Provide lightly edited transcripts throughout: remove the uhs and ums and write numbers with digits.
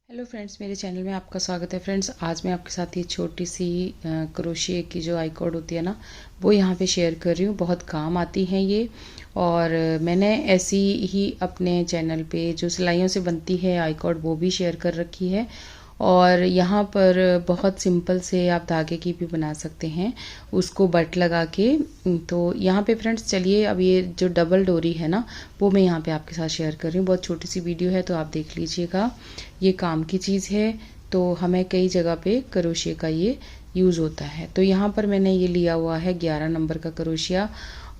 Hello friends, मेरे channel में आपका स्वागत है। फ्रेंड्स, आज मैं आपके साथ ये छोटी सी क्रोशिया की जो आई कॉर्ड होती है ना, वो यहाँ पे शेयर कर रही हूँ। बहुत काम आती हैं ये। और मैंने ऐसी ही अपने चैनल पे जो सिलाइयों से बनती है आई कॉर्ड वो भी शेयर कर रखी है। और यहाँ पर बहुत सिंपल से आप धागे की भी बना सकते हैं, उसको बट लगा के। तो यहाँ पे फ्रेंड्स चलिए, अब ये जो डबल डोरी है ना, वो मैं यहाँ पे आपके साथ शेयर कर रही हूँ। बहुत छोटी सी वीडियो है, तो आप देख लीजिएगा। ये काम की चीज़ है, तो हमें कई जगह पे क्रोशिया का ये यूज़ होता है। तो यहाँ पर मैंने ये लिया हुआ है 11 नंबर का क्रोशिया,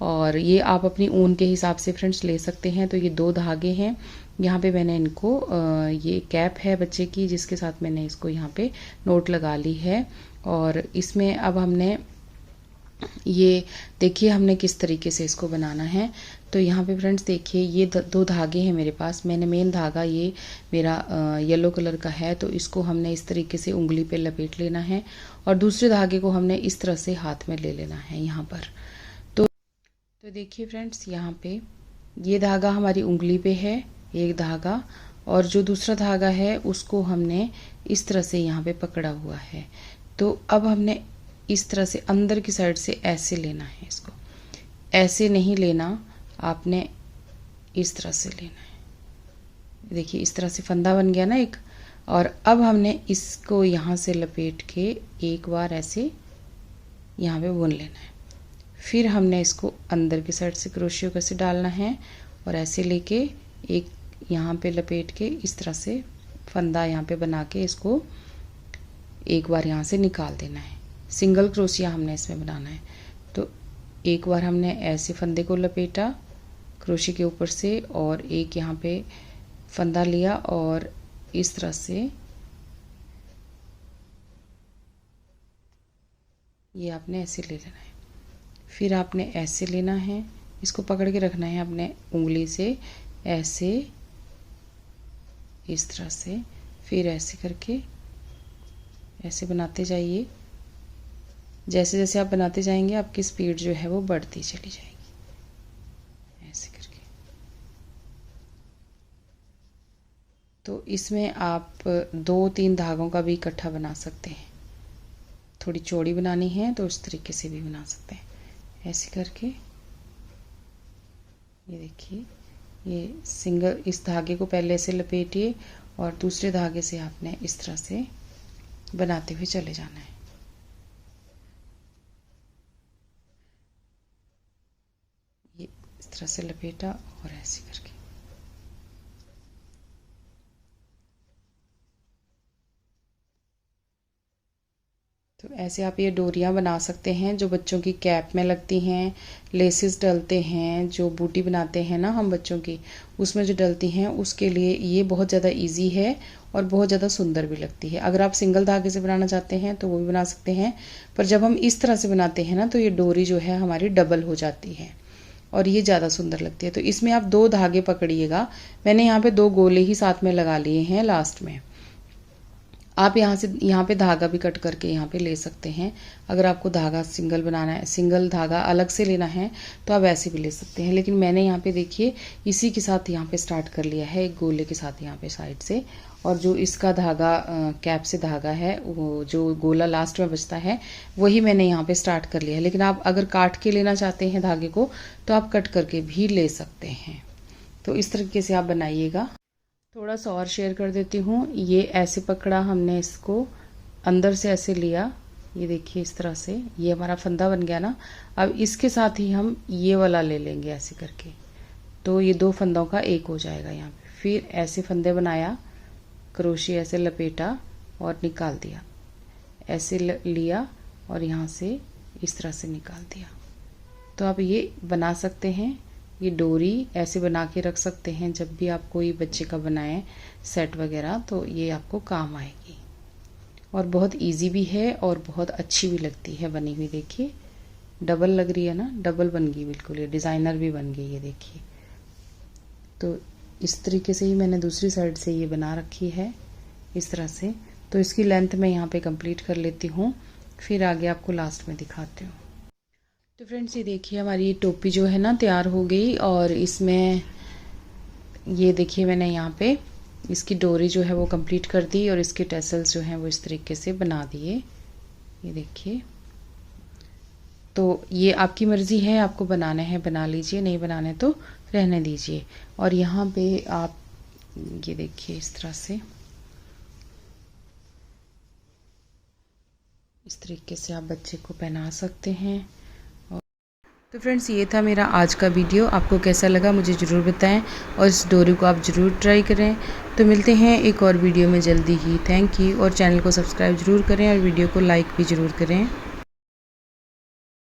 और ये आप अपनी ऊन के हिसाब से फ्रेंड्स ले सकते हैं। तो ये 2 धागे हैं। यहाँ पे मैंने इनको ये कैप है बच्चे की, जिसके साथ मैंने इसको यहाँ पे नोट लगा ली है। और इसमें अब हमने ये देखिए हमने किस तरीके से इसको बनाना है। तो यहाँ पे फ्रेंड्स देखिए, ये 2 धागे हैं मेरे पास। मैंने मेन धागा ये मेरा येलो कलर का है, तो इसको हमने इस तरीके से उंगली पे लपेट लेना है, और दूसरे धागे को हमने इस तरह से हाथ में ले लेना है यहाँ पर। तो देखिए फ्रेंड्स, यहाँ पे ये धागा हमारी उंगली पे है, एक धागा, और जो दूसरा धागा है उसको हमने इस तरह से यहाँ पे पकड़ा हुआ है। तो अब हमने इस तरह से अंदर की साइड से ऐसे लेना है इसको। ऐसे नहीं लेना, आपने इस तरह से लेना है। देखिए इस तरह से फंदा बन गया ना एक। और अब हमने इसको यहाँ से लपेट के एक बार ऐसे यहाँ पे बुन लेना है। फिर हमने इसको अंदर की साइड से क्रोशियो कैसे डालना है, और ऐसे लेके एक यहाँ पे लपेट के इस तरह से फंदा यहाँ पे बना के इसको एक बार यहाँ से निकाल देना है। सिंगल क्रोशिया हमने इसमें बनाना है। तो एक बार हमने ऐसे फंदे को लपेटा क्रोशिया के ऊपर से, और एक यहाँ पे फंदा लिया और इस तरह से ये आपने ऐसे ले लेना है। फिर आपने ऐसे लेना है, इसको पकड़ के रखना है अपने उंगली से, ऐसे इस तरह से। फिर ऐसे करके ऐसे बनाते जाइए। जैसे जैसे आप बनाते जाएंगे आपकी स्पीड जो है वो बढ़ती चली जाएगी, ऐसे करके। तो इसमें आप 2-3 धागों का भी इकट्ठा बना सकते हैं। थोड़ी चौड़ी बनानी है तो इस तरीके से भी बना सकते हैं, ऐसे करके। ये देखिए, ये सिंगल इस धागे को पहले से लपेटिए, और दूसरे धागे से आपने इस तरह से बनाते हुए चले जाना है। ये इस तरह से लपेटा और ऐसे करके। तो ऐसे आप ये डोरियाँ बना सकते हैं जो बच्चों की कैप में लगती हैं, लेसेस डलते हैं, जो बूटी बनाते हैं ना हम बच्चों की, उसमें जो डलती हैं, उसके लिए ये बहुत ज़्यादा इजी है और बहुत ज़्यादा सुंदर भी लगती है। अगर आप सिंगल धागे से बनाना चाहते हैं तो वो भी बना सकते हैं, पर जब हम इस तरह से बनाते हैं ना, तो ये डोरी जो है हमारी डबल हो जाती है और ये ज़्यादा सुंदर लगती है। तो इसमें आप 2 धागे पकड़िएगा। मैंने यहाँ पे 2 गोले ही साथ में लगा लिए हैं लास्ट में। आप यहाँ से यहाँ पे धागा भी कट करके यहाँ पे ले सकते हैं। अगर आपको धागा सिंगल बनाना है, सिंगल धागा अलग से लेना है, तो आप ऐसे भी ले सकते हैं। लेकिन मैंने यहाँ पे देखिए इसी के साथ यहाँ पे स्टार्ट कर लिया है, एक गोले के साथ यहाँ पे साइड से। और जो इसका धागा कैप से धागा है, वो जो गोला लास्ट में बचता है, वही मैंने यहाँ पे स्टार्ट कर लिया है। लेकिन आप अगर काट के लेना चाहते हैं धागे को, तो आप कट करके भी ले सकते हैं। तो इस तरीके से आप बनाइएगा। थोड़ा सा और शेयर कर देती हूँ। ये ऐसे पकड़ा हमने इसको, अंदर से ऐसे लिया, ये देखिए इस तरह से, ये हमारा फंदा बन गया ना। अब इसके साथ ही हम ये वाला ले लेंगे ऐसे करके, तो ये 2 फंदों का एक हो जाएगा यहाँ पे। फिर ऐसे फंदे बनाया, क्रोशिया ऐसे लपेटा और निकाल दिया, ऐसे लिया और यहाँ से इस तरह से निकाल दिया। तो आप ये बना सकते हैं। ये डोरी ऐसे बना के रख सकते हैं, जब भी आप कोई बच्चे का बनाएं सेट वगैरह, तो ये आपको काम आएगी। और बहुत इजी भी है और बहुत अच्छी भी लगती है बनी हुई। देखिए डबल लग रही है ना, डबल बन गई बिल्कुल, ये डिज़ाइनर भी बन गई है देखिए। तो इस तरीके से ही मैंने दूसरी साइड से ये बना रखी है इस तरह से। तो इसकी लेंथ मैं यहाँ पे कंप्लीट कर लेती हूँ, फिर आगे आपको लास्ट में दिखाती हूँ। तो फ्रेंड्स, ये देखिए हमारी टोपी जो है ना तैयार हो गई। और इसमें ये देखिए मैंने यहाँ पे इसकी डोरी जो है वो कंप्लीट कर दी और इसके टैसल्स जो हैं वो इस तरीके से बना दिए। ये देखिए, तो ये आपकी मर्ज़ी है, आपको बनाना है बना लीजिए, नहीं बनाने तो रहने दीजिए। और यहाँ पे आप ये देखिए इस तरह से, इस तरीके से आप बच्चे को पहना सकते हैं। तो फ्रेंड्स, ये था मेरा आज का वीडियो। आपको कैसा लगा मुझे ज़रूर बताएं और इस डोरी को आप ज़रूर ट्राई करें। तो मिलते हैं एक और वीडियो में जल्दी ही। थैंक यू, और चैनल को सब्सक्राइब ज़रूर करें और वीडियो को लाइक भी ज़रूर करें।